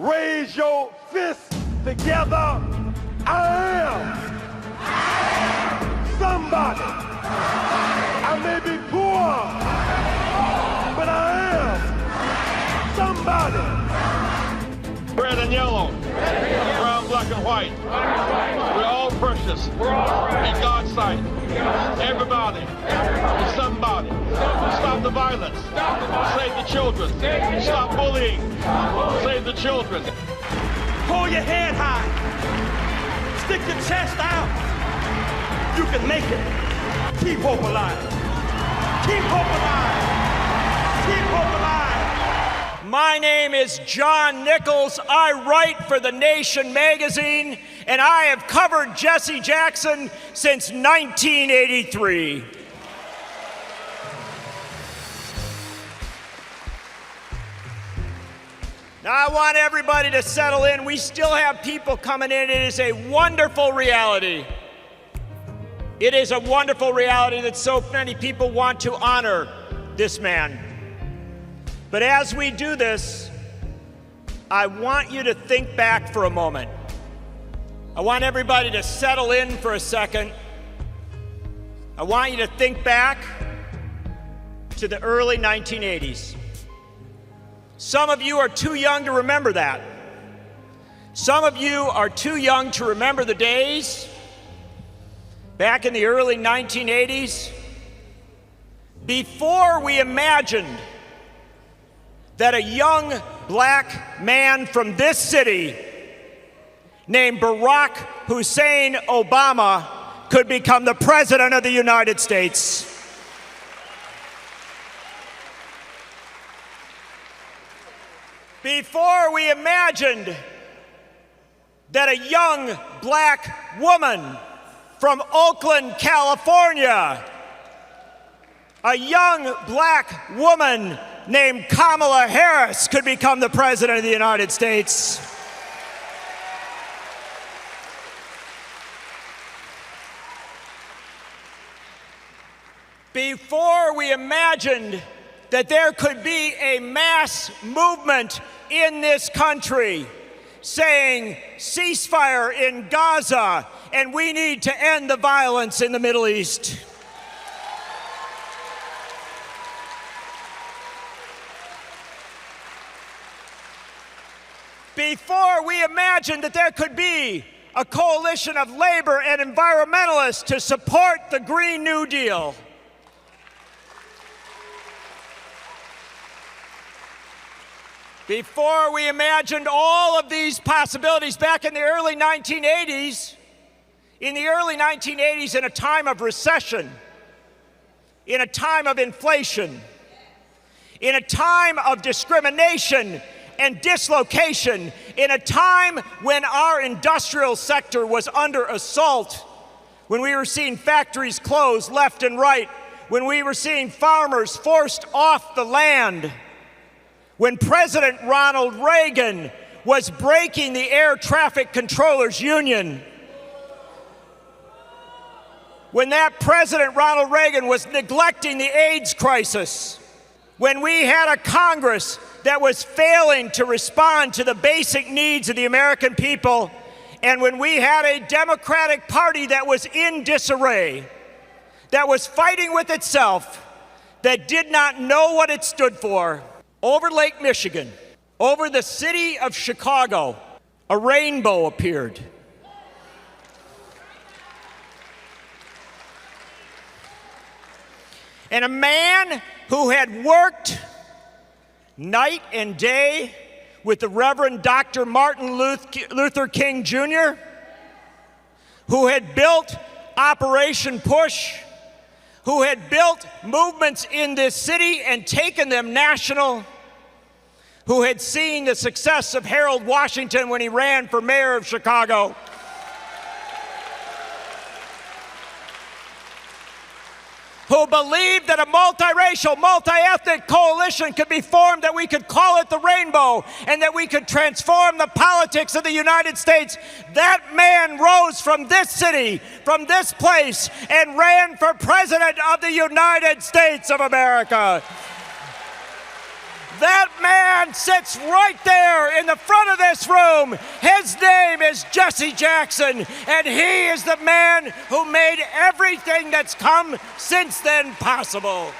Raise your fists together. I am somebody. I may be poor, but I am somebody. Red and yellow, brown, black, and white. We're all precious in God's sight. Everybody is somebody. Stop the violence. Save the children. Stop bullying. Save the children. Hold your head high. Stick your chest out. You can make it. Keep hope alive. Keep hope alive. Keep hope alive. My name is John Nichols. I write for The Nation magazine, and I have covered Jesse Jackson since 1983. Now, I want everybody to settle in. We still have people coming in. It is a wonderful reality. It is a wonderful reality that so many people want to honor this man. But as we do this, I want you to think back for a moment. I want everybody to settle in for a second. I want you to think back to the early 1980s. Some of you are too young to remember that. Some of you are too young to remember the days back in the early 1980s before we imagined that a young black man from this city named Barack Hussein Obama could become the President of the United States. Before we imagined that a young black woman from Oakland, California, a young black woman named Kamala Harris could become the President of the United States. Before we imagined that there could be a mass movement in this country saying ceasefire in Gaza and we need to end the violence in the Middle East. Before we imagined that there could be a coalition of labor and environmentalists to support the Green New Deal. Before we imagined all of these possibilities back in the early 1980s, in a time of recession, in a time of inflation, in a time of discrimination and dislocation, in a time when our industrial sector was under assault, when we were seeing factories close left and right, when we were seeing farmers forced off the land, when President Ronald Reagan was breaking the Air Traffic Controllers Union, when that President Ronald Reagan was neglecting the AIDS crisis, when we had a Congress that was failing to respond to the basic needs of the American people, and when we had a Democratic Party that was in disarray, that was fighting with itself, that did not know what it stood for. Over Lake Michigan, over the city of Chicago, a rainbow appeared. And a man who had worked night and day with the Reverend Dr. Martin Luther King Jr., who had built Operation Push, who had built movements in this city and taken them national, who had seen the success of Harold Washington when he ran for mayor of Chicago, who believed that a multiracial, multi-ethnic coalition could be formed, that we could call it the rainbow, and that we could transform the politics of the United States. That man rose from this city, from this place, and ran for President of the United States of America. That man sits right there in the front of this room. His name is Jesse Jackson, and he is the man who made everything that's come since then possible.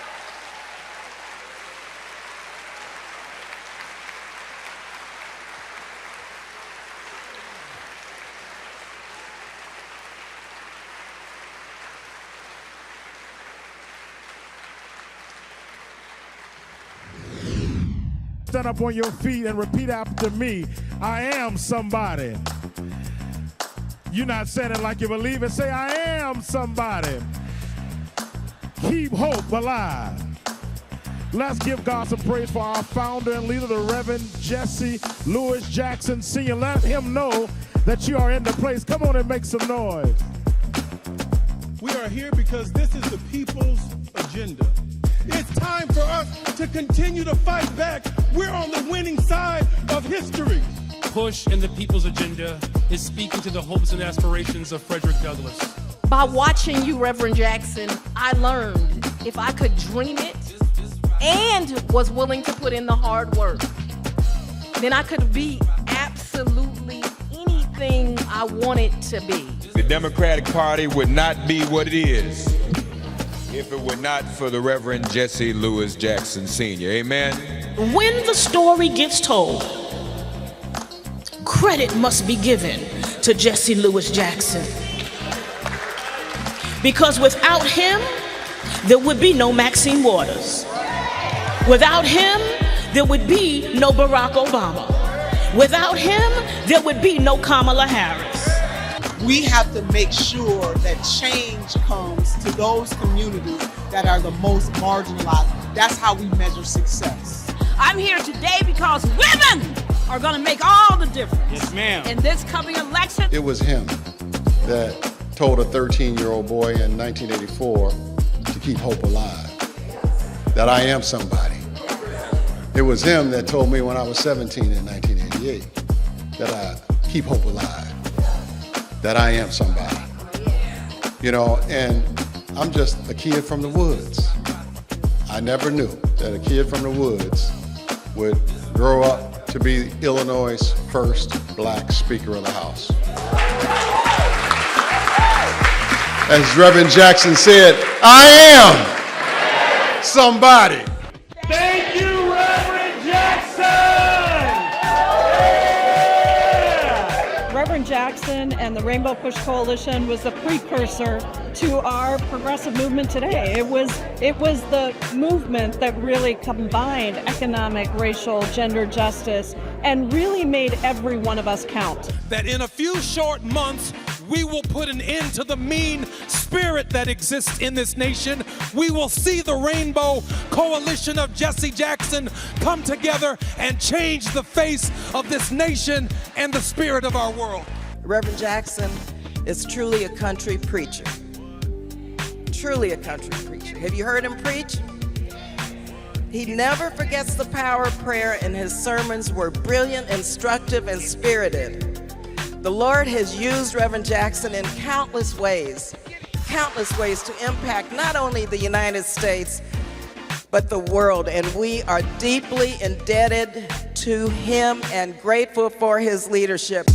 Stand up on your feet and repeat after me. I am somebody. You're not saying it like you believe it. Say, I am somebody. Keep hope alive. Let's give God some praise for our founder and leader, the Reverend Jesse Lewis Jackson Sr. Let him know that you are in the place. Come on and make some noise. We are here because this is the people's agenda. It's time for us to continue to fight back. We're on the winning side of history. Push in the people's agenda is speaking to the hopes and aspirations of Frederick Douglass. By watching you, Reverend Jackson, I learned if I could dream it and was willing to put in the hard work, then I could be absolutely anything I wanted to be. The Democratic Party would not be what it is if it were not for the Reverend Jesse Lewis Jackson Sr. Amen? When the story gets told, credit must be given to Jesse Lewis Jackson. Because without him, there would be no Maxine Waters. Without him, there would be no Barack Obama. Without him, there would be no Kamala Harris. We have to make sure that change comes to those communities that are the most marginalized. That's how we measure success. I'm here today because women are going to make all the difference. Yes, ma'am. In this coming election. It was him that told a 13-year-old boy in 1984 to keep hope alive, that I am somebody. It was him that told me when I was 17 in 1988 that I keep hope alive, that I am somebody. You know, and I'm just a kid from the woods. I never knew that a kid from the woods would grow up to be Illinois' first black Speaker of the House. As Reverend Jackson said, I am somebody. Thank you, Reverend Jackson! Reverend Jackson and the Rainbow Push Coalition was the precursor to our progressive movement today. It was the movement that really combined economic, racial, gender justice, and really made every one of us count. That in a few short months, we will put an end to the mean spirit that exists in this nation. We will see the Rainbow Coalition of Jesse Jackson come together and change the face of this nation and the spirit of our world. Reverend Jackson is truly a country preacher. Truly a country preacher. Have you heard him preach? He never forgets the power of prayer, and his sermons were brilliant, instructive, and spirited. The Lord has used Reverend Jackson in countless ways to impact not only the United States, but the world. And we are deeply indebted to him and grateful for his leadership.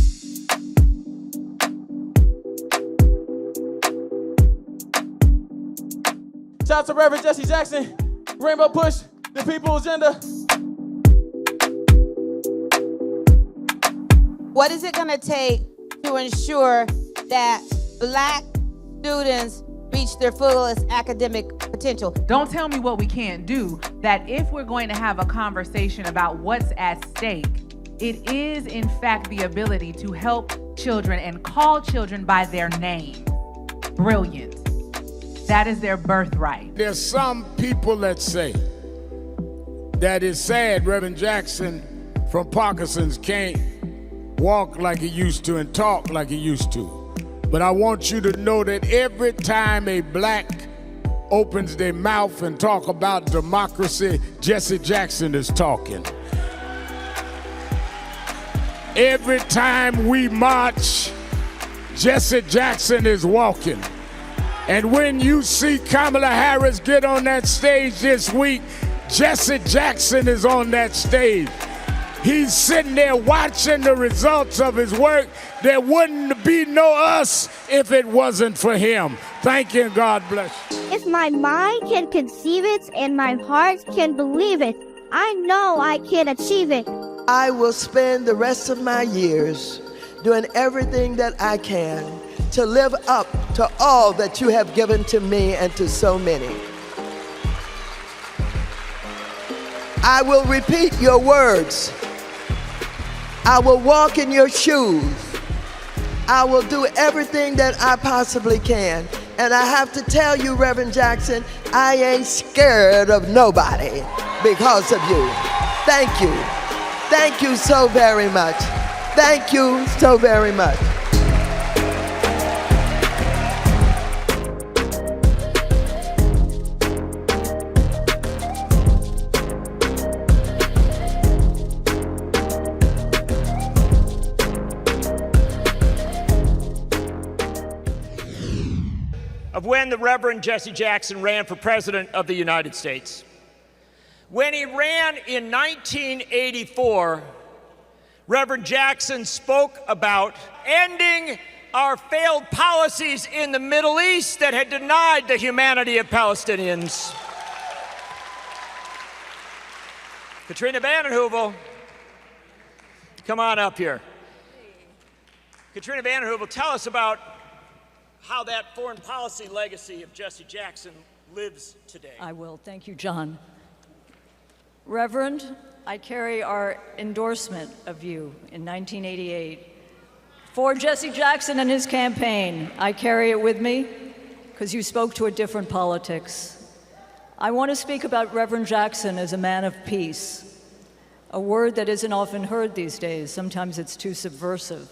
Shout out to Reverend Jesse Jackson, Rainbow Push, the People's Agenda. What is it going to take to ensure that Black students reach their fullest academic potential? Don't tell me what we can't do. That if we're going to have a conversation about what's at stake, it is in fact the ability to help children and call children by their name. Brilliant. That is their birthright. There's some people that say that it's sad Reverend Jackson from Parkinson's can't walk like he used to and talk like he used to. But I want you to know that every time a black opens their mouth and talk about democracy, Jesse Jackson is talking. Every time we march, Jesse Jackson is walking. And when you see Kamala Harris get on that stage this week, Jesse Jackson is on that stage. He's sitting there watching the results of his work. There wouldn't be no us if it wasn't for him. Thank you and God bless you. If my mind can conceive it and my heart can believe it, I know I can achieve it. I will spend the rest of my years doing everything that I can to live up to all that you have given to me and to so many. I will repeat your words. I will walk in your shoes. I will do everything that I possibly can. And I have to tell you, Reverend Jackson, I ain't scared of nobody because of you. Thank you. Thank you so very much. Thank you so very much. Of when the Reverend Jesse Jackson ran for President of the United States. When he ran in 1984, Reverend Jackson spoke about ending our failed policies in the Middle East that had denied the humanity of Palestinians. Katrina Vanden Heuvel, come on up here. Katrina Vanden Heuvel, tell us about how that foreign policy legacy of Jesse Jackson lives today. I will. Thank you, John. Reverend, I carry our endorsement of you in 1988. For Jesse Jackson and his campaign, I carry it with me because you spoke to a different politics. I want to speak about Reverend Jackson as a man of peace, a word that isn't often heard these days. Sometimes it's too subversive.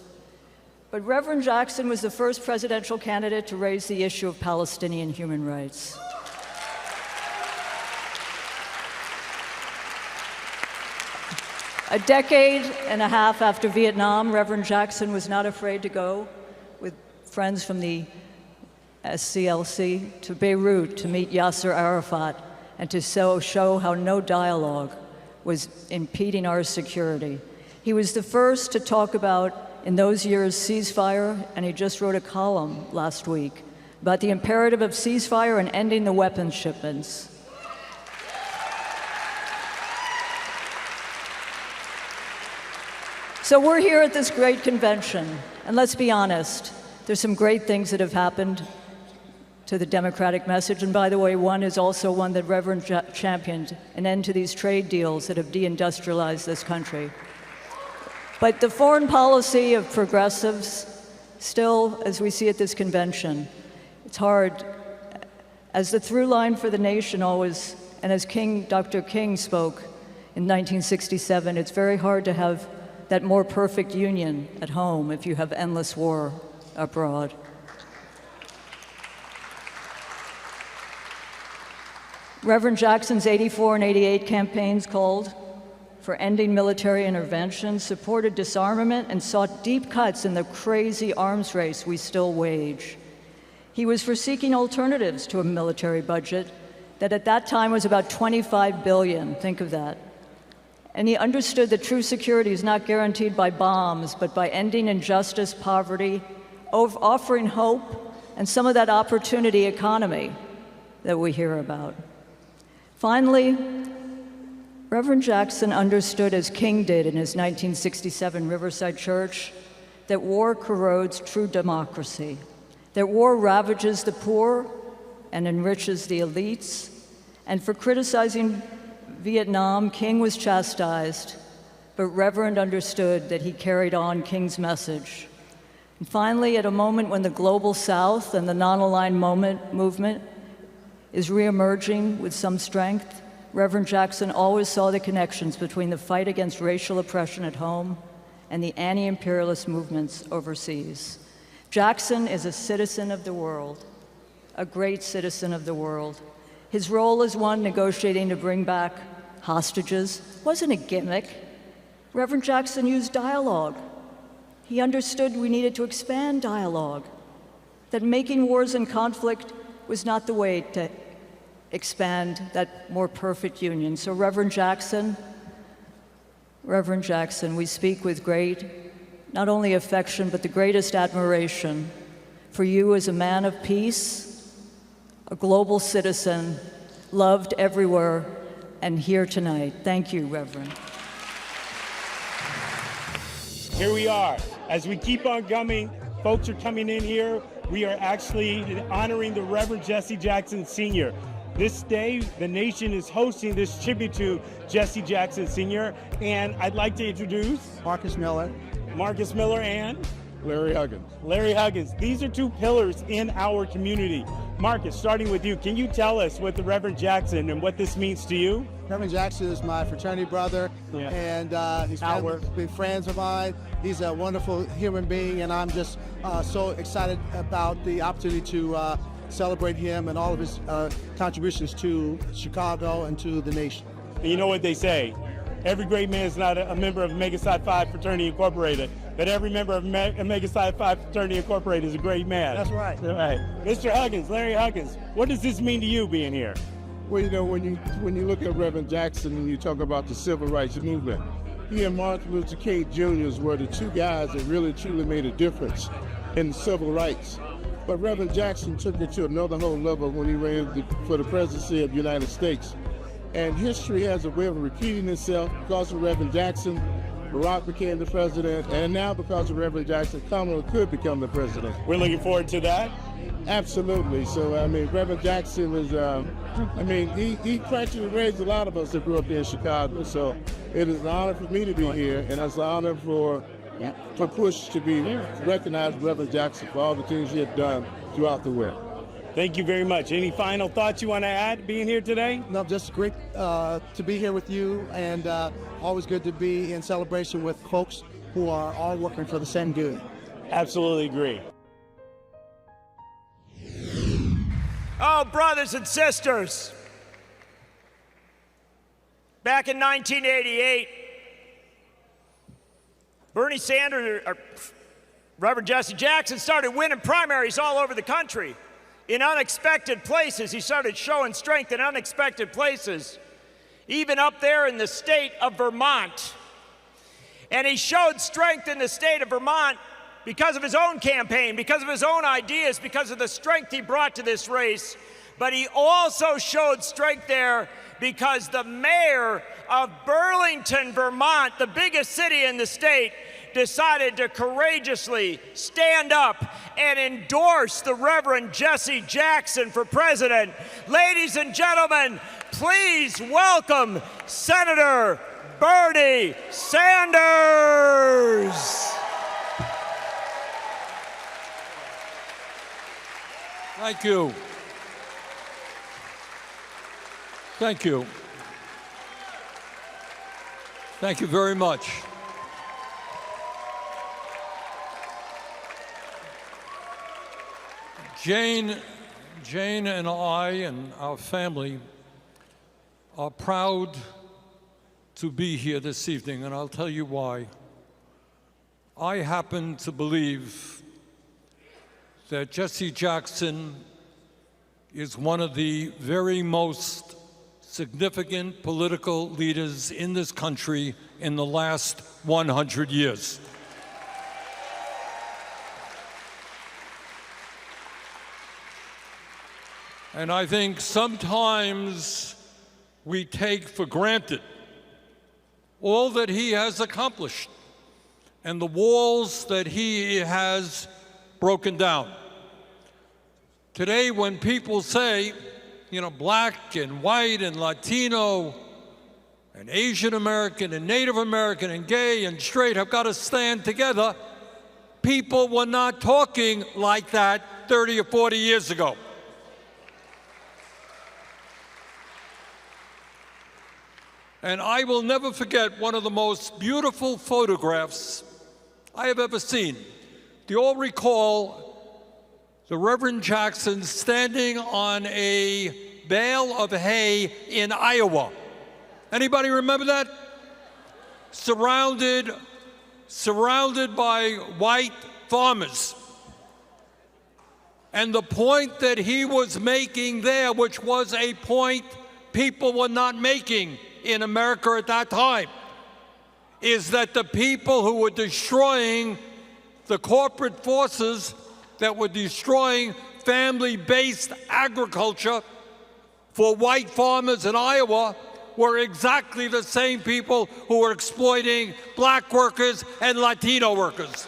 But Reverend Jackson was the first presidential candidate to raise the issue of Palestinian human rights. A decade and a half after Vietnam, Reverend Jackson was not afraid to go with friends from the SCLC to Beirut to meet Yasser Arafat and to show how no dialogue was impeding our security. He was the first to talk about, in those years, ceasefire, and he just wrote a column last week about the imperative of ceasefire and ending the weapons shipments. So we're here at this great convention, and let's be honest, there's some great things that have happened to the democratic message, and by the way, one is also one that Reverend championed, an end to these trade deals that have deindustrialized this country. But the foreign policy of progressives, still, as we see at this convention, it's hard. As the through line for the nation always, and as Dr. King spoke in 1967, it's very hard to have that more perfect union at home if you have endless war abroad. Reverend Jackson's 84 and 88 campaigns called for ending military intervention, supported disarmament, and sought deep cuts in the crazy arms race we still wage. He was for seeking alternatives to a military budget that at that time was about $25 billion, think of that. And he understood that true security is not guaranteed by bombs, but by ending injustice, poverty, offering hope, and some of that opportunity economy that we hear about. Finally, Reverend Jackson understood, as King did in his 1967 Riverside Church, that war corrodes true democracy, that war ravages the poor and enriches the elites, and for criticizing Vietnam, King was chastised, but Reverend understood that he carried on King's message. And finally, at a moment when the global South and the non-aligned movement is reemerging with some strength, Reverend Jackson always saw the connections between the fight against racial oppression at home and the anti-imperialist movements overseas. Jackson is a citizen of the world, a great citizen of the world. His role as one negotiating to bring back hostages wasn't a gimmick. Reverend Jackson used dialogue. He understood we needed to expand dialogue, that making wars and conflict was not the way to expand that more perfect union. So Reverend Jackson, we speak with great, not only affection, but the greatest admiration for you as a man of peace, a global citizen, loved everywhere, and here tonight. Thank you, Reverend. Here we are. As we keep on coming, folks are coming in here. We are actually honoring the Reverend Jesse Jackson Sr. This day, the nation is hosting this tribute to Jesse Jackson Sr. And I'd like to introduce Marcus Miller and Larry Huggins. Larry Huggins. These are two pillars in our community. Marcus, starting with you, can you tell us what the Reverend Jackson and what this means to you? Reverend Jackson is my fraternity brother, and he's been friends of mine. He's a wonderful human being, and I'm just so excited about the opportunity to celebrate him and all of his contributions to Chicago and to the nation. And you know what they say, every great man is not a member of Omega Psi Phi Fraternity Incorporated, but every member of Omega Psi Phi Fraternity Incorporated is a great man. That's right. All right. Mr. Huggins, Larry Huggins, what does this mean to you being here? Well, you know, when you look at Reverend Jackson and you talk about the civil rights movement, he and Martin Luther King Jr. were the two guys that really truly made a difference in civil rights. But Reverend Jackson took it to another whole level when he ran for the presidency of the United States. And history has a way of repeating itself. Because of Reverend Jackson, Barack became the president, and now because of Reverend Jackson, Kamala could become the president. We're looking forward to that. Absolutely. So, I mean, Reverend Jackson was, he practically raised a lot of us that grew up here in Chicago. So it is an honor for me to be here, and it's an honor for Push to be recognized Reverend Jackson for all the things he had done throughout the West. Thank you very much. Any final thoughts you want to add being here today? No, just great to be here with you, and always good to be in celebration with folks who are all working for the same good. Absolutely agree. Oh, brothers and sisters, back in 1988, Bernie Sanders, or Reverend Jesse Jackson, started winning primaries all over the country in unexpected places. He started showing strength in unexpected places, even up there in the state of Vermont. And he showed strength in the state of Vermont because of his own campaign, because of his own ideas, because of the strength he brought to this race. But he also showed strength there because the mayor of Burlington, Vermont, the biggest city in the state, decided to courageously stand up and endorse the Reverend Jesse Jackson for president. Ladies and gentlemen, please welcome Senator Bernie Sanders. Thank you. Thank you. Thank you very much. Jane and I and our family are proud to be here this evening, and I'll tell you why. I happen to believe that Jesse Jackson is one of the very most significant political leaders in this country in the last 100 years. And I think sometimes we take for granted all that he has accomplished and the walls that he has broken down. Today, when people say, you know, black and white and Latino and Asian American and Native American and gay and straight have got to stand together, people were not talking like that 30 or 40 years ago. And I will never forget one of the most beautiful photographs I have ever seen. Do you all recall the Reverend Jackson standing on a bale of hay in Iowa? Anybody remember that? Surrounded by white farmers. And the point that he was making there, which was a point people were not making in America at that time, is that the people who were destroying the corporate forces that were destroying family-based agriculture for white farmers in Iowa were exactly the same people who were exploiting black workers and Latino workers.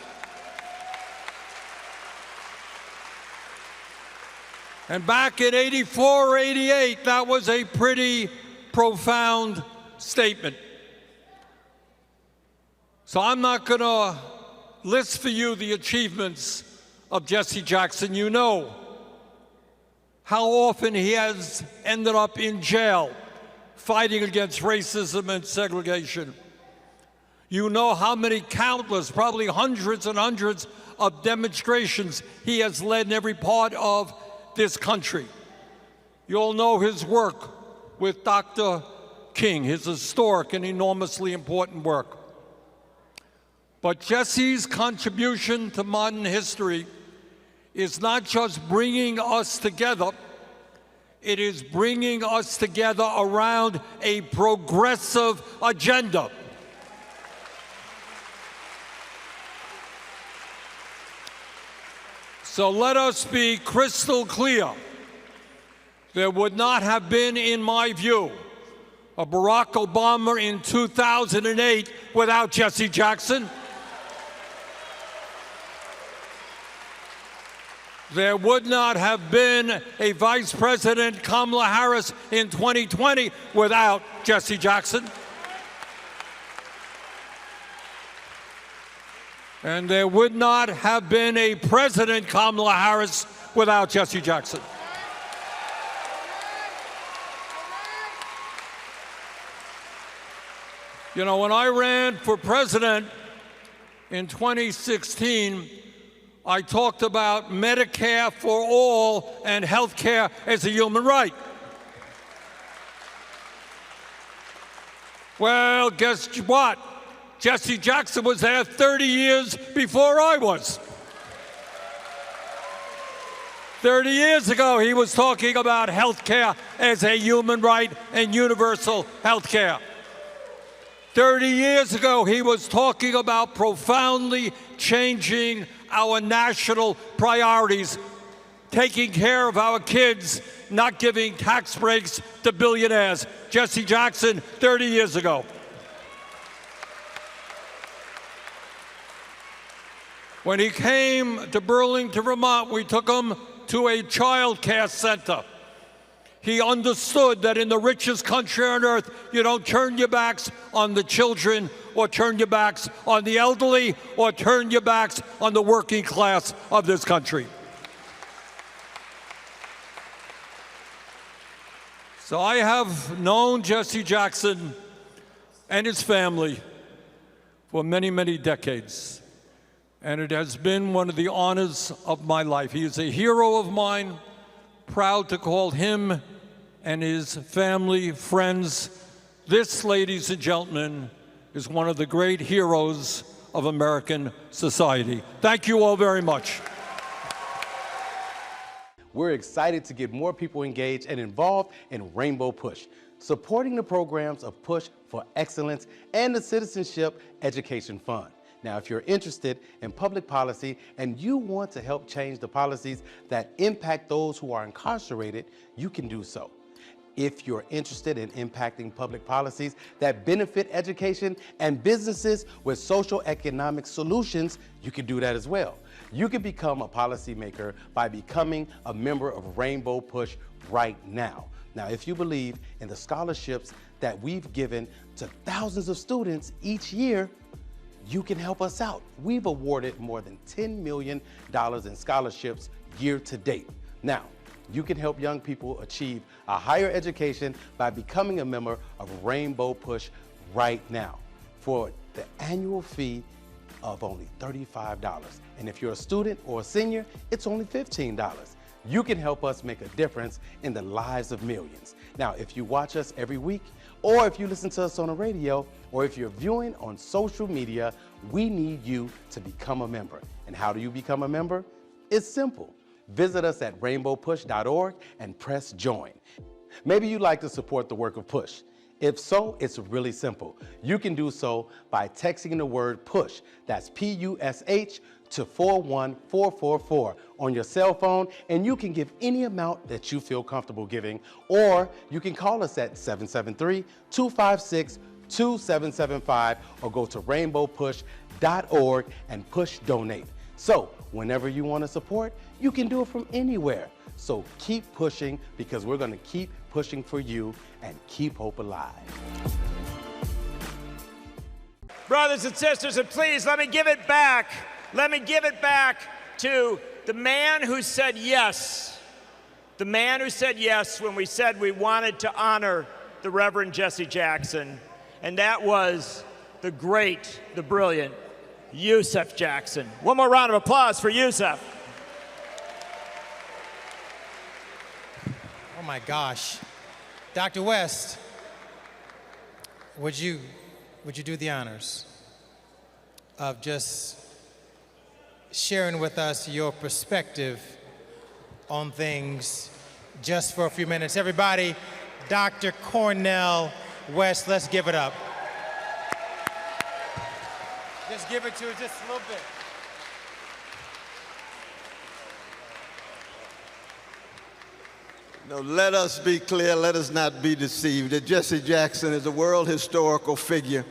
And back in '84 or '88, that was a pretty profound statement. So I'm not going to list for you the achievements of Jesse Jackson. You know how often he has ended up in jail fighting against racism and segregation. You know how many countless, probably hundreds and hundreds of demonstrations he has led in every part of this country. You all know his work with Dr. King, his historic and enormously important work. But Jesse's contribution to modern history is not just bringing us together, it is bringing us together around a progressive agenda. So let us be crystal clear. There would not have been, in my view, a Barack Obama in 2008 without Jesse Jackson. There would not have been a Vice President Kamala Harris in 2020 without Jesse Jackson. And there would not have been a President Kamala Harris without Jesse Jackson. You know, when I ran for president in 2016, I talked about Medicare for all and health care as a human right. Well, guess what? Jesse Jackson was there 30 years before I was. 30 years ago, he was talking about health care as a human right and universal health care. 30 years ago, he was talking about profoundly changing our national priorities, taking care of our kids, not giving tax breaks to billionaires. Jesse Jackson, 30 years ago. When he came to Burlington, Vermont, we took him to a child care center. He understood that in the richest country on earth, you don't turn your backs on the children or turn your backs on the elderly or turn your backs on the working class of this country. So I have known Jesse Jackson and his family for many, many decades. And it has been one of the honors of my life. He is a hero of mine, proud to call him and his family friends. This, ladies and gentlemen, is one of the great heroes of American society. Thank you all very much. We're excited to get more people engaged and involved in Rainbow Push, supporting the programs of Push for Excellence and the Citizenship Education Fund. Now, if you're interested in public policy and you want to help change the policies that impact those who are incarcerated, you can do so. If you're interested in impacting public policies that benefit education and businesses with social economic solutions, you can do that as well. You can become a policymaker by becoming a member of Rainbow Push right now. Now, if you believe in the scholarships that we've given to thousands of students each year, you can help us out. We've awarded more than $10 million in scholarships year to date. Now, you can help young people achieve a higher education by becoming a member of Rainbow Push right now for the annual fee of only $35. And if you're a student or a senior, it's only $15. You can help us make a difference in the lives of millions. Now, if you watch us every week, or if you listen to us on the radio, or if you're viewing on social media, we need you to become a member. And how do you become a member? It's simple. visit us at rainbowpush.org and press join. Maybe you'd like to support the work of PUSH. If so, it's really simple. You can do so by texting the word PUSH, that's P-U-S-H, to 41444 on your cell phone, and you can give any amount that you feel comfortable giving, or you can call us at 773-256-2775 or go to rainbowpush.org and push donate. So whenever you want to support, you can do it from anywhere. So keep pushing, because we're going to keep pushing for you and keep hope alive. Brothers and sisters, and please let me give it back. Let me give it back to the man who said yes. The man who said yes when we said we wanted to honor the Reverend Jesse Jackson. And that was the great, the brilliant Yusef Jackson. One more round of applause for Yusef. Oh my gosh. Dr. West, would you do the honors of just sharing with us your perspective on things just for a few minutes? Everybody, Dr. Cornell West, let's give it up. Just give it to us just a little bit. No, let us be clear, let us not be deceived, that Jesse Jackson is a world historical figure,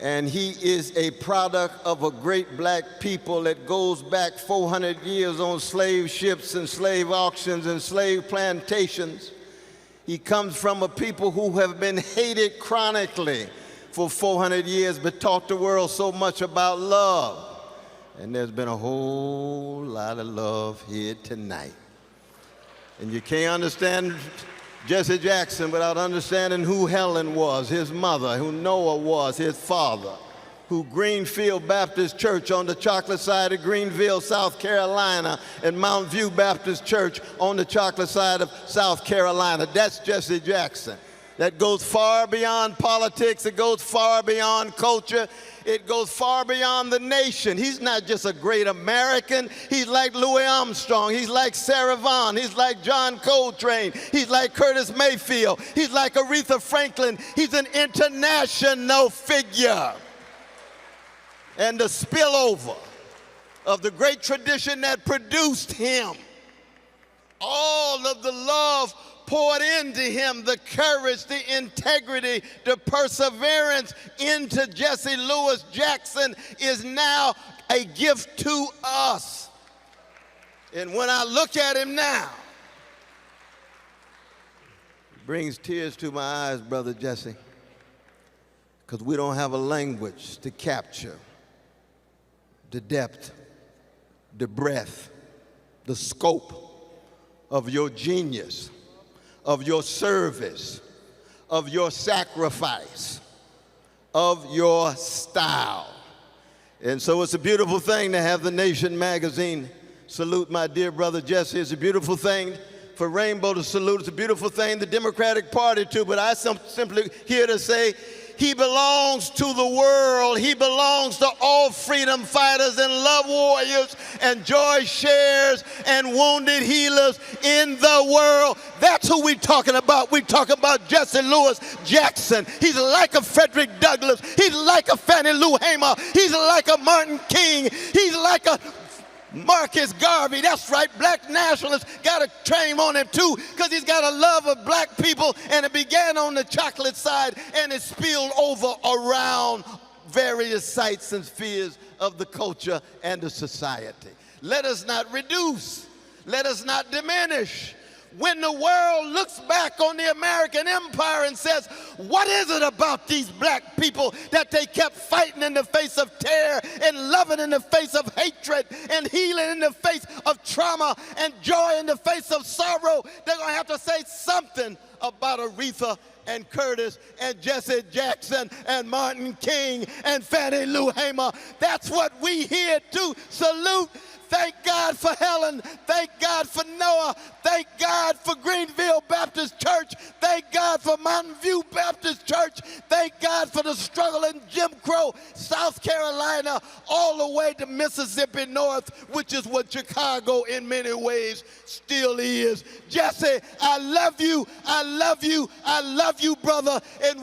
and he is a product of a great black people that goes back 400 years on slave ships and slave auctions and slave plantations. He comes from a people who have been hated chronically for 400 years, but taught the world so much about love. And there's been a whole lot of love here tonight. And you can't understand Jesse Jackson without understanding who Helen was, his mother, who Noah was, his father, who Greenfield Baptist Church on the chocolate side of Greenville, South Carolina, and Mount View Baptist Church on the chocolate side of South Carolina. That's Jesse Jackson. That goes far beyond politics, it goes far beyond culture, it goes far beyond the nation. He's not just a great American, he's like Louis Armstrong, he's like Sarah Vaughan, he's like John Coltrane, he's like Curtis Mayfield, he's like Aretha Franklin, he's an international figure. And the spillover of the great tradition that produced him, all of the love poured into him, the courage, the integrity, the perseverance into Jesse Louis Jackson is now a gift to us. And when I look at him now, it brings tears to my eyes, Brother Jesse, because we don't have a language to capture the depth, the breadth, the scope of your genius, of your service, of your sacrifice, of your style. And so it's a beautiful thing to have the Nation magazine salute my dear brother Jesse. It's a beautiful thing for Rainbow to salute. It's a beautiful thing the Democratic Party too, but I simply here to say he belongs to the world. He belongs to all freedom fighters and love warriors and joy sharers and wounded healers in the world. That's who we're talking about. We're talking about Jesse Louis Jackson. He's like a Frederick Douglass. He's like a Fannie Lou Hamer. He's like a Martin King. He's like a Marcus Garvey. That's right, black nationalists got a claim on him too, because he's got a love of black people, and it began on the chocolate side and it spilled over around various sites and spheres of the culture and the society. Let us not reduce, let us not diminish. When the world looks back on the American empire and says, what is it about these black people that they kept fighting in the face of terror and loving in the face of hatred and healing in the face of trauma and joy in the face of sorrow? They're going to have to say something about Aretha and Curtis and Jesse Jackson and Martin King and Fannie Lou Hamer. That's what we here to salute. Thank God for Helen. Thank God for Noah. Thank God for Greenville Baptist Church. Thank God for Mountain View Baptist Church. Thank God God, for the struggle in Jim Crow, South Carolina, all the way to Mississippi North, which is what Chicago in many ways still is. Jesse, I love you, I love you, I love you, brother, and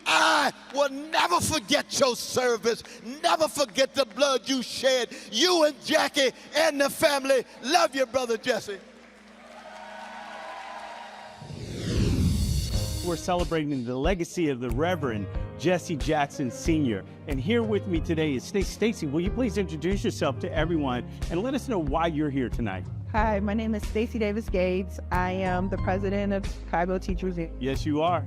I will never forget your service, never forget the blood you shed. You and Jackie and the family, love you, brother Jesse. We're celebrating the legacy of the Reverend Jesse Jackson Sr. And here with me today is Stacey. Stacey, will you please introduce yourself to everyone and let us know why you're here tonight? Hi, my name is Stacey Davis Gates. I am the president of Chicago Teachers Union. Yes, you are.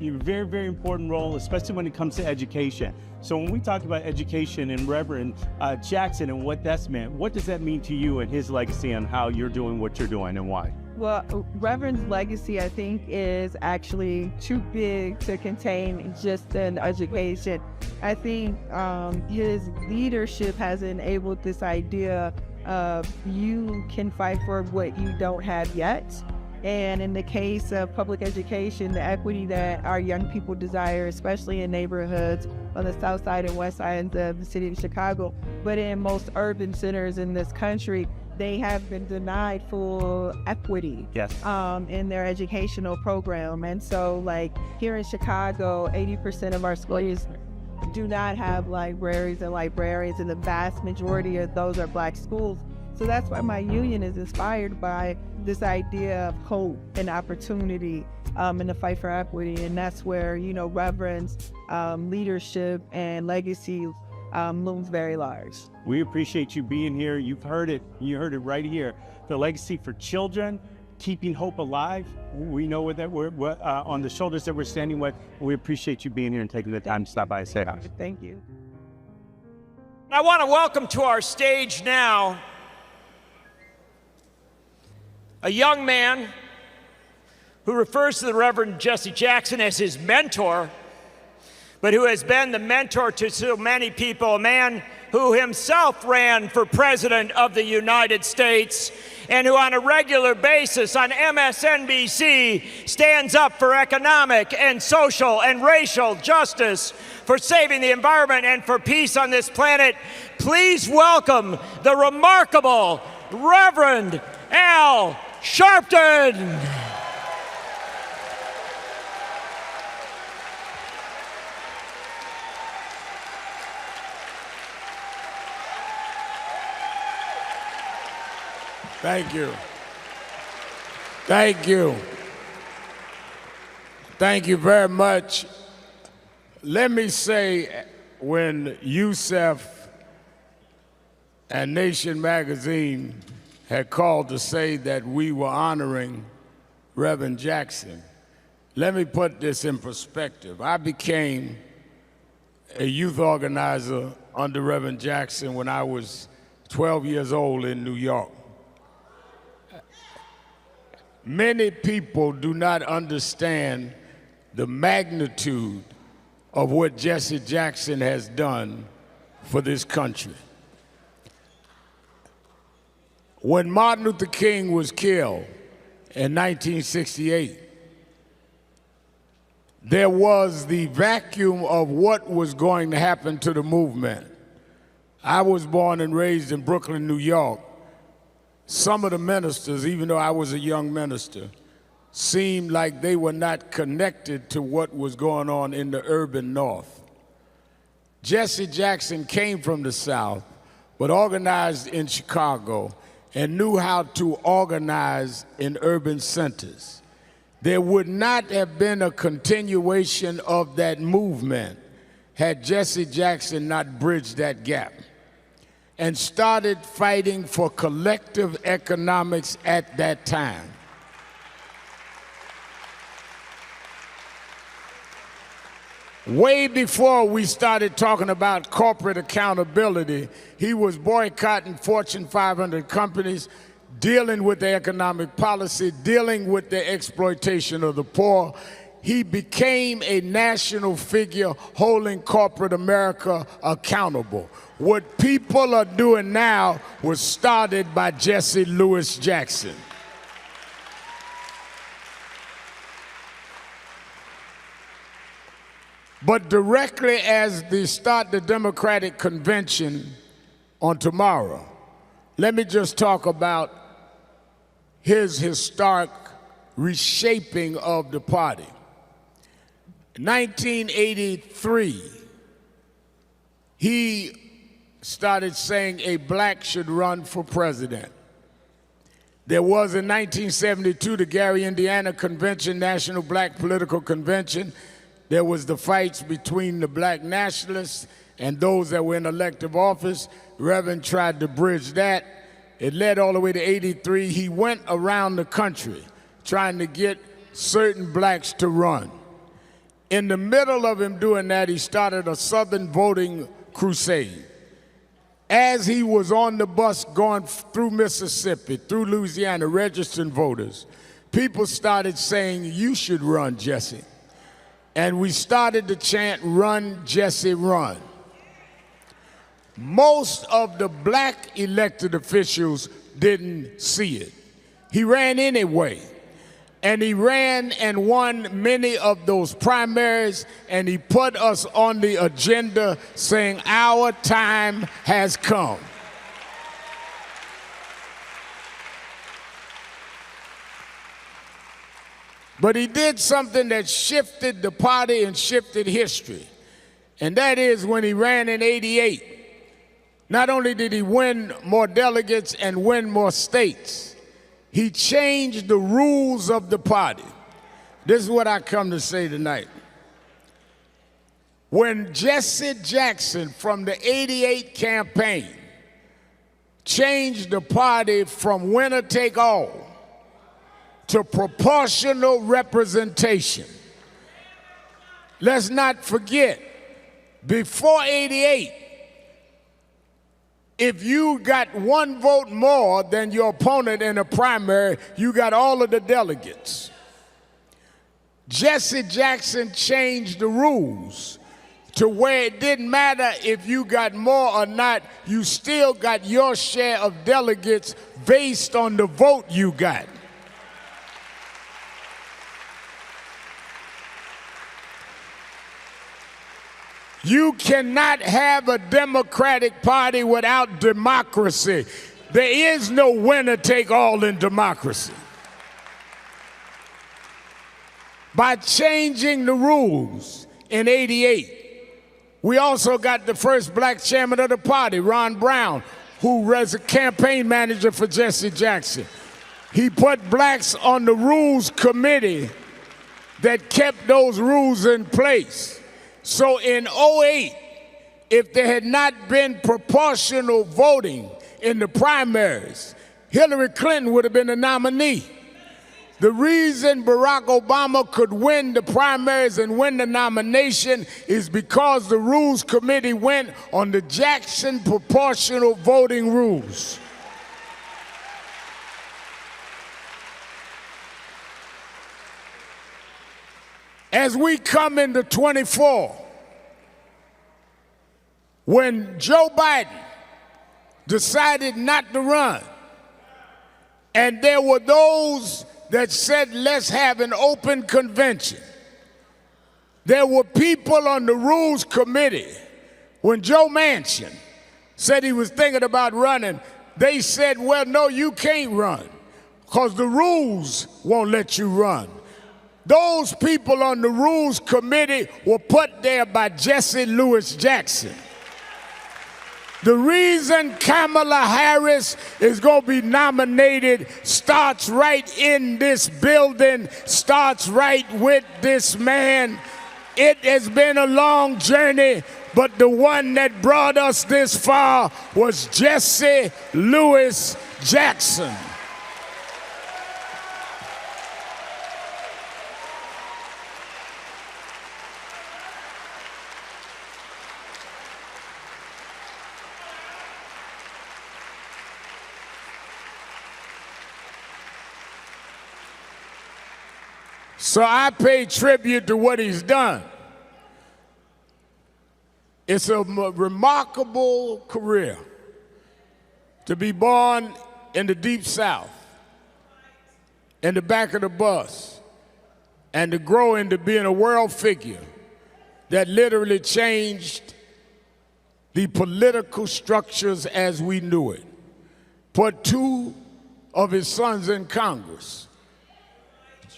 You have a very, very important role, especially when it comes to education. So when we talk about education and Reverend Jackson and what that's meant, what does that mean to you and his legacy and how you're doing what you're doing and why? Well, Reverend's legacy, I think, is actually too big to contain just in education. I think his leadership has enabled this idea of you can fight for what you don't have yet. And in the case of public education, the equity that our young people desire, especially in neighborhoods on the south side and west side of the city of Chicago, but in most urban centers in this country, they have been denied full equity in their educational program. And so like here in Chicago, 80% of our schools do not have libraries and librarians, and the vast majority of those are Black schools. So that's why my union is inspired by this idea of hope and opportunity in the fight for equity. And that's where, you know, Reverend's leadership and legacy looms very large. We appreciate you being here. You've heard it. You heard it right here. The legacy for children, keeping hope alive. We know what we're on the shoulders that we're standing with. We appreciate you being here and taking the time to stop by and say hi. Thank you. I want to welcome to our stage now a young man who refers to the Reverend Jesse Jackson as his mentor, but who has been the mentor to so many people, a man who himself ran for President of the United States and who on a regular basis on MSNBC stands up for economic and social and racial justice, for saving the environment and for peace on this planet. Please welcome the remarkable Reverend Al Sharpton. Thank you. Thank you. Thank you very much. Let me say, when Youssef and Nation magazine had called to say that we were honoring Reverend Jackson, let me put this in perspective. I became a youth organizer under Reverend Jackson when I was 12 years old in New York. Many people do not understand the magnitude of what Jesse Jackson has done for this country. When Martin Luther King was killed in 1968, there was the vacuum of what was going to happen to the movement. I was born and raised in Brooklyn, New York. Some of the ministers, even though I was a young minister, seemed like they were not connected to what was going on in the urban North. Jesse Jackson came from the South, but organized in Chicago and knew how to organize in urban centers. There would not have been a continuation of that movement had Jesse Jackson not bridged that gap and started fighting for collective economics at that time. Way before we started talking about corporate accountability, he was boycotting Fortune 500 companies, dealing with the economic policy, dealing with the exploitation of the poor. He became a national figure holding corporate America accountable. What people are doing now was started by Jesse Louis Jackson. But directly as they start the Democratic Convention on tomorrow, let me just talk about his historic reshaping of the party. 1983, he started saying a black should run for president. There was in 1972 the Gary, Indiana Convention, National Black Political Convention. There was the fights between the black nationalists and those that were in elective office. Reverend tried to bridge that. It led all the way to 83. He went around the country trying to get certain blacks to run. In the middle of him doing that, he started a Southern voting crusade. As he was on the bus going through Mississippi, through Louisiana, registering voters, people started saying, "You should run, Jesse." And we started to chant, "Run, Jesse, run." Most of the black elected officials didn't see it. He ran anyway. And he ran and won many of those primaries, and he put us on the agenda saying our time has come. But he did something that shifted the party and shifted history. And that is when he ran in '88. Not only did he win more delegates and win more states, he changed the rules of the party. This is what I come to say tonight. When Jesse Jackson from the '88 campaign changed the party from winner take all to proportional representation, let's not forget, before '88, if you got one vote more than your opponent in a primary, you got all of the delegates. Jesse Jackson changed the rules to where it didn't matter if you got more or not, you still got your share of delegates based on the vote you got. You cannot have a Democratic Party without democracy. There is no winner take all in democracy. By changing the rules in '88, we also got the first black chairman of the party, Ron Brown, who was a campaign manager for Jesse Jackson. He put blacks on the rules committee that kept those rules in place. So in '08, if there had not been proportional voting in the primaries, Hillary Clinton would have been the nominee. The reason Barack Obama could win the primaries and win the nomination is because the Rules Committee went on the Jackson proportional voting rules. As we come into '24, when Joe Biden decided not to run, and there were those that said, let's have an open convention, there were people on the Rules Committee, when Joe Manchin said he was thinking about running, they said, well, no, you can't run, because the rules won't let you run. Those people on the Rules Committee were put there by Jesse Lewis Jackson. The reason Kamala Harris is going to be nominated starts right in this building, starts right with this man. It has been a long journey, but the one that brought us this far was Jesse Lewis Jackson. So I pay tribute to what he's done. It's a remarkable career to be born in the Deep South, in the back of the bus, and to grow into being a world figure, that literally changed the political structures as we knew it. Put two of his sons in Congress.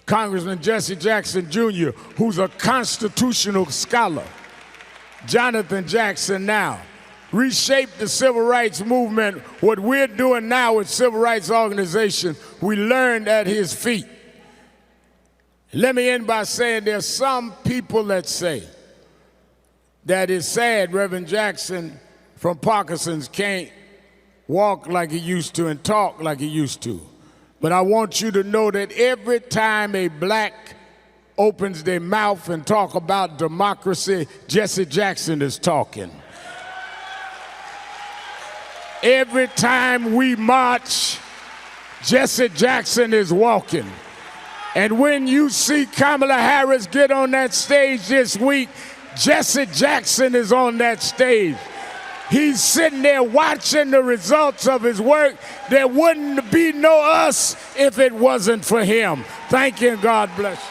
Congressman Jesse Jackson Jr., who's a constitutional scholar, Jonathan Jackson now, reshaped the civil rights movement. What we're doing now with civil rights organizations, we learned at his feet. Let me end by saying there's some people that say that it's sad Reverend Jackson from Parkinson's can't walk like he used to and talk like he used to. But I want you to know that every time a black opens their mouth and talk about democracy, Jesse Jackson is talking. Every time we march, Jesse Jackson is walking. And when you see Kamala Harris get on that stage this week, Jesse Jackson is on that stage. He's sitting there watching the results of his work. There wouldn't be no us if it wasn't for him. Thank you and God bless you.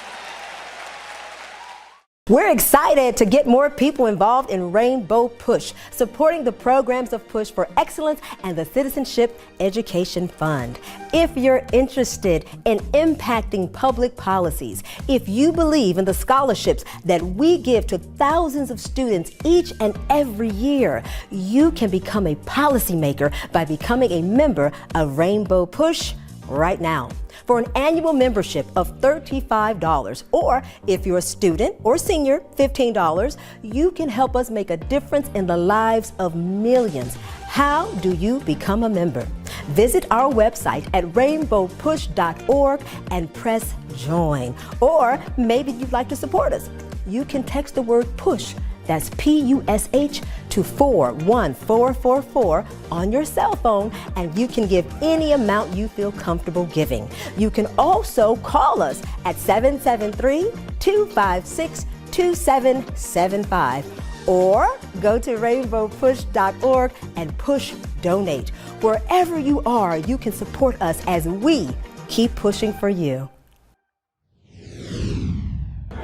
We're excited to get more people involved in Rainbow Push, supporting the programs of Push for Excellence and the Citizenship Education Fund. If you're interested in impacting public policies, if you believe in the scholarships that we give to thousands of students each and every year, you can become a policymaker by becoming a member of Rainbow Push right now. For an annual membership of $35, or if you're a student or senior, $15, you can help us make a difference in the lives of millions. How do you become a member? Visit our website at rainbowpush.org and press join. Or maybe you'd like to support us. You can text the word PUSH, that's PUSH, to 41444 on your cell phone, and you can give any amount you feel comfortable giving. You can also call us at 773-256-2775, or go to rainbowpush.org and push donate. Wherever you are, you can support us as we keep pushing for you.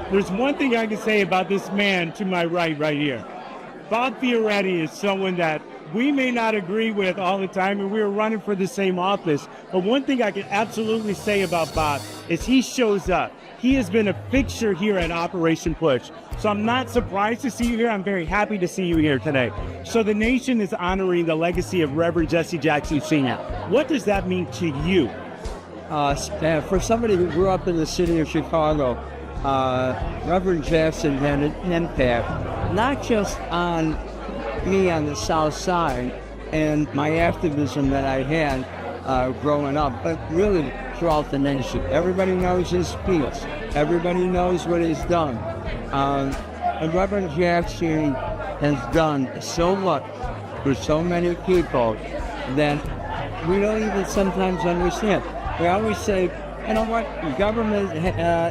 There's one thing I can say about this man to my right here. Bob Fioretti is someone that we may not agree with all the time, and we're running for the same office. But one thing I can absolutely say about Bob is he shows up. He has been a fixture here at Operation Push. So I'm not surprised to see you here. I'm very happy to see you here today. So the nation is honoring the legacy of Reverend Jesse Jackson Sr. What does that mean to you? For somebody who grew up in the city of Chicago, Reverend Jackson had an impact, not just on me on the South Side and my activism that I had growing up, but really throughout the nation. Everybody knows his speech. Everybody knows what he's done. And Reverend Jackson has done so much for so many people that we don't even sometimes understand. We always say, you know what, government,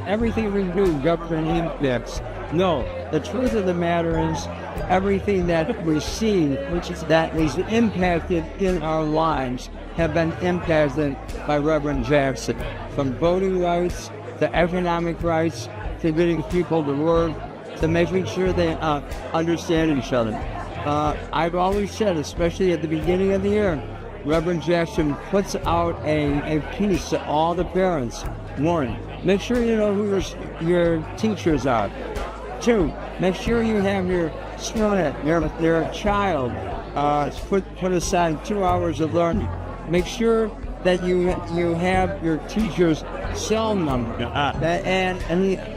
everything we do, government impacts. No, the truth of the matter is everything that we see, which is that is impacted in our lives, have been impacted by Reverend Jackson. From voting rights to economic rights to getting people to work to making sure they understand each other. I've always said, especially at the beginning of the year, Reverend Jackson puts out a piece to all the parents. One, make sure you know who your teachers are. Two, make sure you have your student, your child, put aside 2 hours of learning. Make sure that you have your teacher's cell number and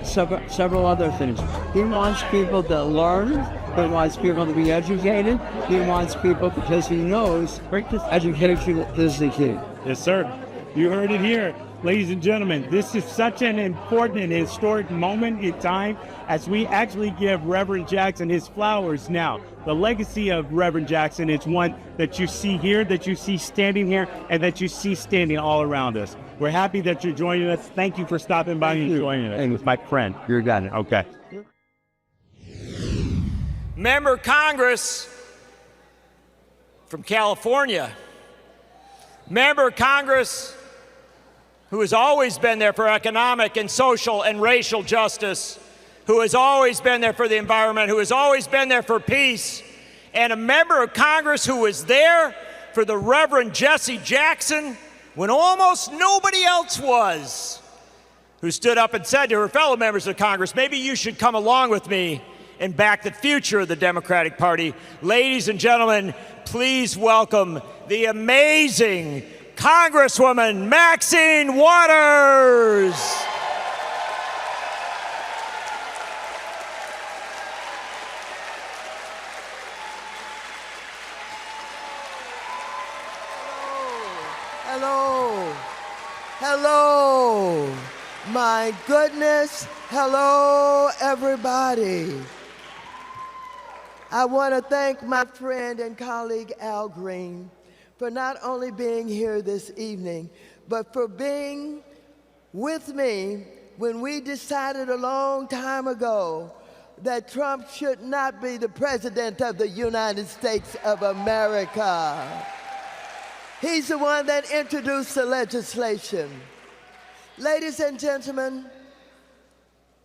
several other things. He wants people to learn. He wants people to be educated. He wants people because he knows education is the key. Yes, sir. You heard it here. Ladies and gentlemen, this is such an important and historic moment in time as we actually give Reverend Jackson his flowers now. The legacy of Reverend Jackson is one that you see here, that you see standing here, and that you see standing all around us. We're happy that you're joining us. Thank you for stopping by and joining us. And with my friend. You're done. Okay. Member of Congress from California, member of Congress who has always been there for economic and social and racial justice, who has always been there for the environment, who has always been there for peace, and a member of Congress who was there for the Reverend Jesse Jackson when almost nobody else was, who stood up and said to her fellow members of Congress, maybe you should come along with me and back the future of the Democratic Party. Ladies and gentlemen, please welcome the amazing Congresswoman Maxine Waters. Hello. Hello. My goodness. Hello, everybody. I want to thank my friend and colleague Al Green for not only being here this evening, but for being with me when we decided a long time ago that Trump should not be the President of the United States of America. He's the one that introduced the legislation. Ladies and gentlemen,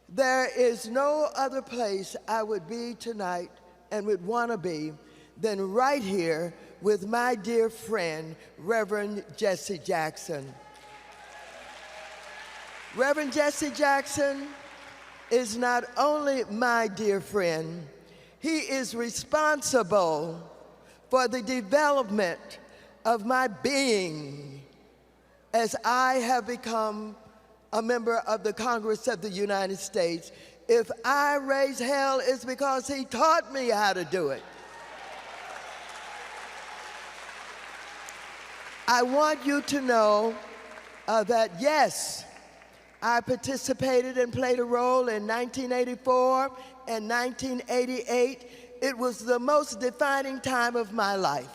there is no other place I would be tonight and would want to be than right here with my dear friend, Reverend Jesse Jackson. Reverend Jesse Jackson is not only my dear friend, he is responsible for the development of my being as I have become a member of the Congress of the United States. If I raise hell, it's because he taught me how to do it. I want you to know that yes, I participated and played a role in 1984 and 1988. It was the most defining time of my life.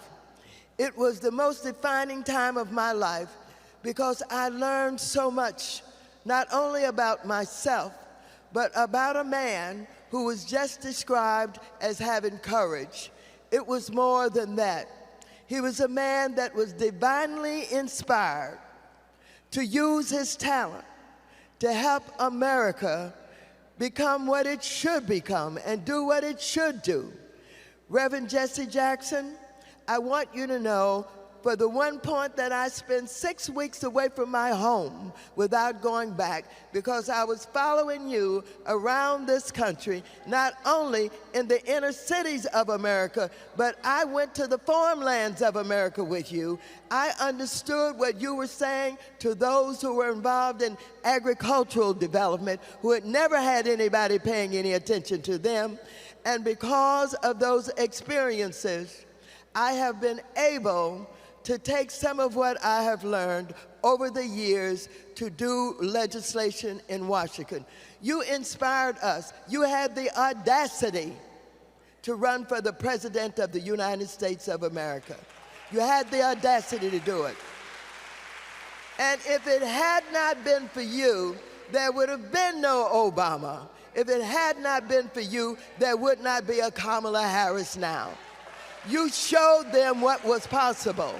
It was the most defining time of my life because I learned so much, not only about myself, but about a man who was just described as having courage. It was more than that. He was a man that was divinely inspired to use his talent to help America become what it should become and do what it should do. Reverend Jesse Jackson, I want you to know, for the one point that I spent 6 weeks away from my home without going back because I was following you around this country, not only in the inner cities of America, but I went to the farmlands of America with you. I understood what you were saying to those who were involved in agricultural development, who had never had anybody paying any attention to them. And because of those experiences, I have been able to take some of what I have learned over the years to do legislation in Washington. You inspired us. You had the audacity to run for the President of the United States of America. You had the audacity to do it. And if it had not been for you, there would have been no Obama. If it had not been for you, there would not be a Kamala Harris now. You showed them what was possible.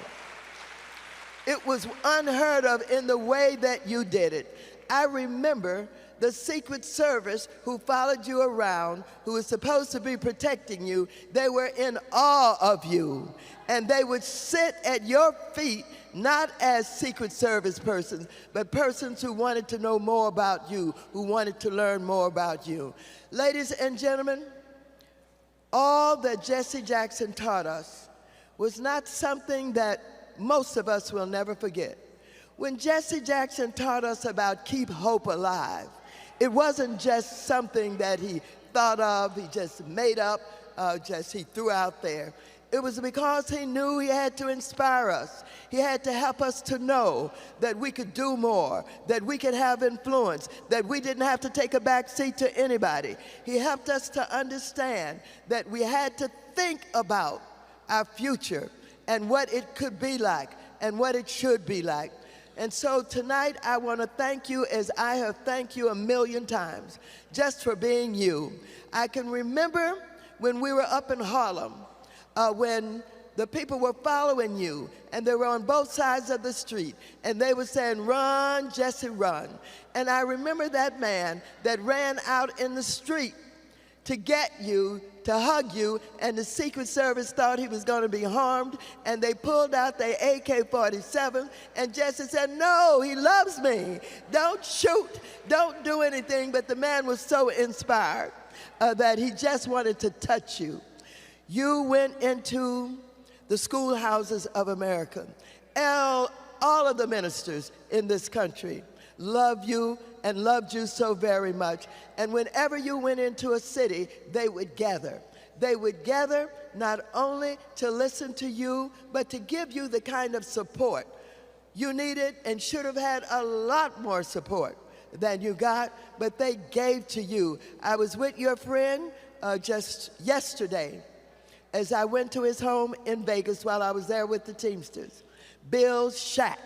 It was unheard of in the way that you did it. I remember the Secret Service who followed you around, who was supposed to be protecting you. They were in awe of you. And they would sit at your feet, not as Secret Service persons, but persons who wanted to know more about you, who wanted to learn more about you. Ladies and gentlemen, all that Jesse Jackson taught us was not something that most of us will never forget. When Jesse Jackson taught us about keep hope alive, it wasn't just something that he thought of, he just made up, he threw out there. It was because he knew he had to inspire us. He had to help us to know that we could do more, that we could have influence, that we didn't have to take a back seat to anybody. He helped us to understand that we had to think about our future and what it could be like and what it should be like. And so tonight I want to thank you as I have thanked you a million times just for being you. I can remember when we were up in Harlem, when the people were following you, and they were on both sides of the street, and they were saying, "Run, Jesse, run." And I remember that man that ran out in the street to get you, to hug you, and the Secret Service thought he was going to be harmed, and they pulled out their AK-47, and Jesse said, "No, he loves me. Don't shoot, don't do anything." But the man was so inspired that he just wanted to touch you. You went into the schoolhouses of America. All of the ministers in this country love you and loved you so very much. And whenever you went into a city, they would gather. They would gather not only to listen to you, but to give you the kind of support you needed and should have had a lot more support than you got, but they gave to you. I was with your friend just yesterday as I went to his home in Vegas while I was there with the Teamsters. Bill Shack.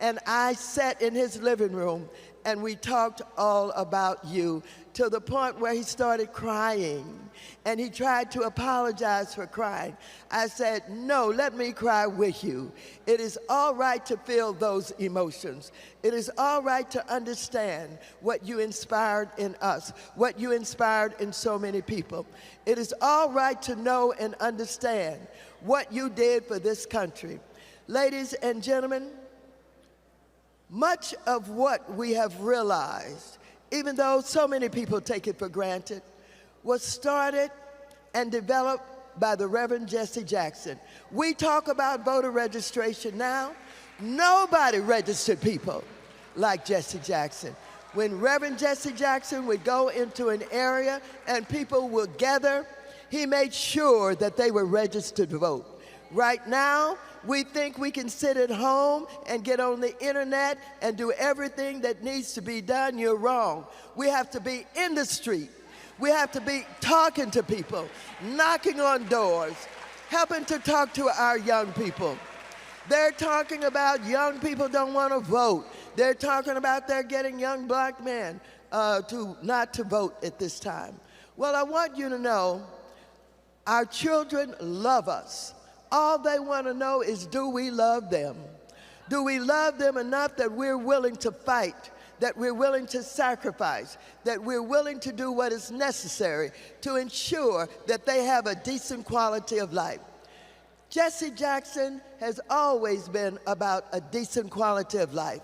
And I sat in his living room and we talked all about you to the point where he started crying and he tried to apologize for crying. I said, "No, let me cry with you. It is all right to feel those emotions. It is all right to understand what you inspired in us, what you inspired in so many people. It is all right to know and understand what you did for this country." Ladies and gentlemen, much of what we have realized, even though so many people take it for granted, was started and developed by the Reverend Jesse Jackson. We talk about voter registration now. Nobody registered people like Jesse Jackson. When Reverend Jesse Jackson would go into an area and people would gather, he made sure that they were registered to vote. Right now, we think we can sit at home and get on the internet and do everything that needs to be done. You're wrong. We have to be in the street. We have to be talking to people, knocking on doors, helping to talk to our young people. They're talking about young people don't want to vote. They're talking about they're getting young black men not to vote at this time. Well, I want you to know our children love us. All they want to know is, do we love them? Do we love them enough that we're willing to fight, that we're willing to sacrifice, that we're willing to do what is necessary to ensure that they have a decent quality of life? Jesse Jackson has always been about a decent quality of life.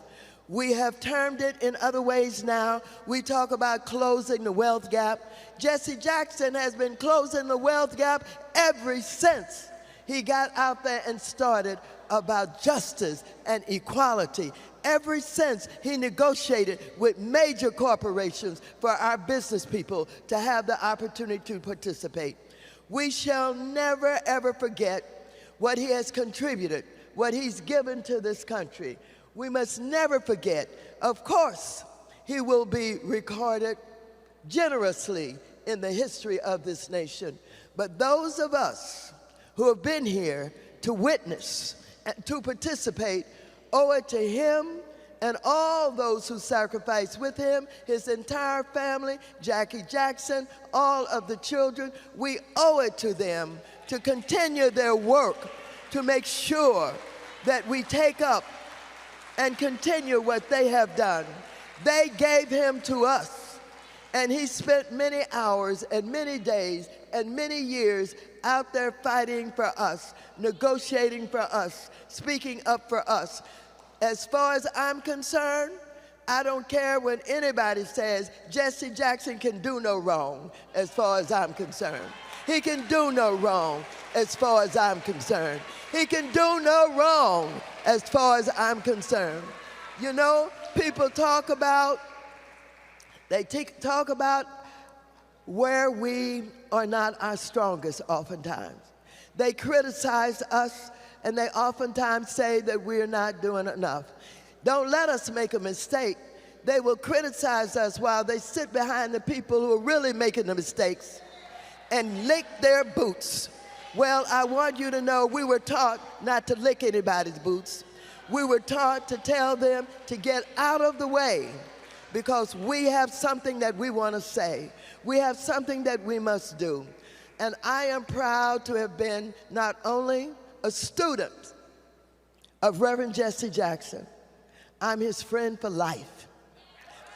We have termed it in other ways now. We talk about closing the wealth gap. Jesse Jackson has been closing the wealth gap ever since he got out there and started about justice and equality. Ever since he negotiated with major corporations for our business people to have the opportunity to participate. We shall never, ever forget what he has contributed, what he's given to this country. We must never forget. Of course, he will be recorded generously in the history of this nation. But those of us who have been here to witness and to participate owe it to him and all those who sacrificed with him, his entire family, Jackie Jackson, all of the children. We owe it to them to continue their work to make sure that we take up and continue what they have done. They gave him to us, and he spent many hours and many days and many years out there fighting for us, negotiating for us, speaking up for us. As far as I'm concerned, I don't care when anybody says Jesse Jackson can do no wrong as far as I'm concerned. He can do no wrong as far as I'm concerned. He can do no wrong as far as I'm concerned. You know, people talk about, talk about where we are not our strongest oftentimes. They criticize us and they oftentimes say that we're not doing enough. Don't let us make a mistake. They will criticize us while they sit behind the people who are really making the mistakes and lick their boots. Well, I want you to know we were taught not to lick anybody's boots. We were taught to tell them to get out of the way because we have something that we want to say. We have something that we must do. And I am proud to have been not only a student of Reverend Jesse Jackson, I'm his friend for life.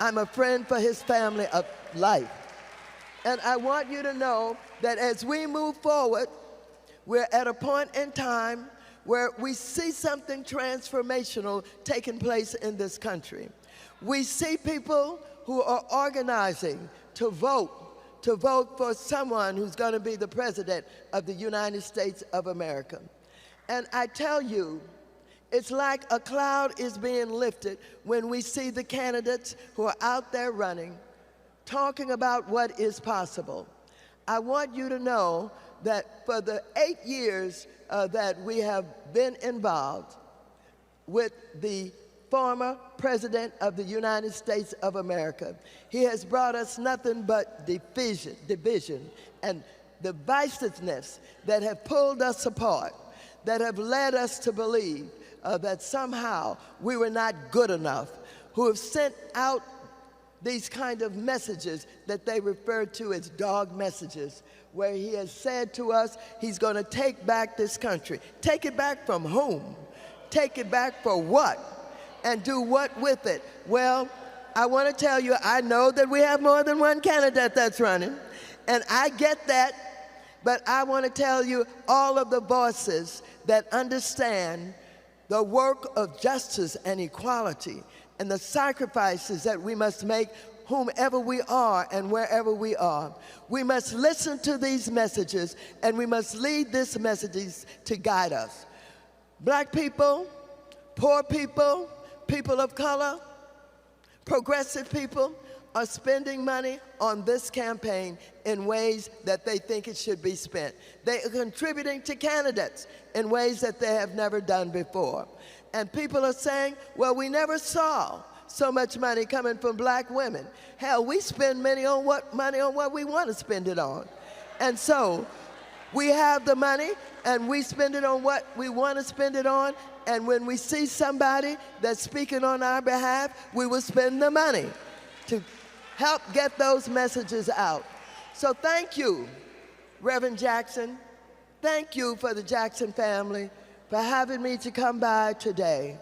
I'm a friend for his family of life. And I want you to know that as we move forward, we're at a point in time where we see something transformational taking place in this country. We see people who are organizing to vote for someone who's going to be the president of the United States of America. And I tell you, it's like a cloud is being lifted when we see the candidates who are out there running, talking about what is possible. I want you to know that for the 8 years that we have been involved with the former President of the United States of America, he has brought us nothing but division and divisiveness that have pulled us apart, that have led us to believe that somehow we were not good enough, who have sent out these kind of messages that they refer to as dog messages, where he has said to us he's going to take back this country. Take it back from whom? Take it back for what? And do what with it? Well, I want to tell you, I know that we have more than one candidate that's running, and I get that, but I want to tell you all of the voices that understand the work of justice and equality and the sacrifices that we must make whomever we are and wherever we are. We must listen to these messages, and we must lead these messages to guide us. Black people, poor people, people of color, progressive people are spending money on this campaign in ways that they think it should be spent. They are contributing to candidates in ways that they have never done before. And people are saying, well, we never saw so much money coming from black women. Hell, we spend money on what we want to spend it on. And so we have the money and we spend it on what we want to spend it on. And when we see somebody that's speaking on our behalf, we will spend the money to help get those messages out. So thank you, Reverend Jackson. Thank you for the Jackson family for having me to come by today,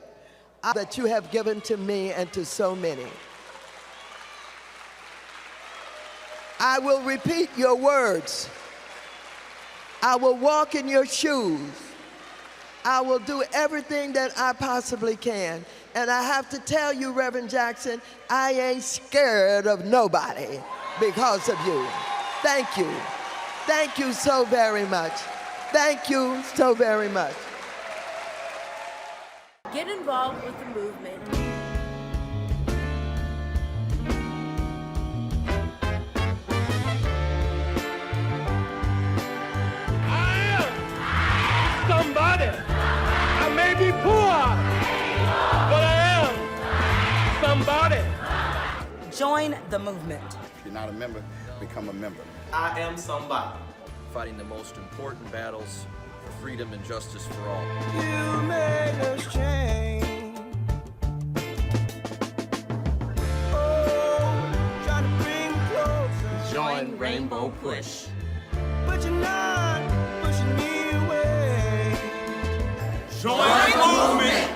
that you have given to me and to so many. I will repeat your words. I will walk in your shoes. I will do everything that I possibly can. And I have to tell you, Reverend Jackson, I ain't scared of nobody because of you. Thank you. Thank you so very much. Thank you so very much. Get involved with the movement. Somebody. I may be poor, but I am somebody. Join the movement. If you're not a member, become a member. I am somebody. Fighting the most important battles for freedom and justice for all. You made us change. Oh, trying to bring closer. Join Rainbow Push. But you're not pushing me away. Join the movement.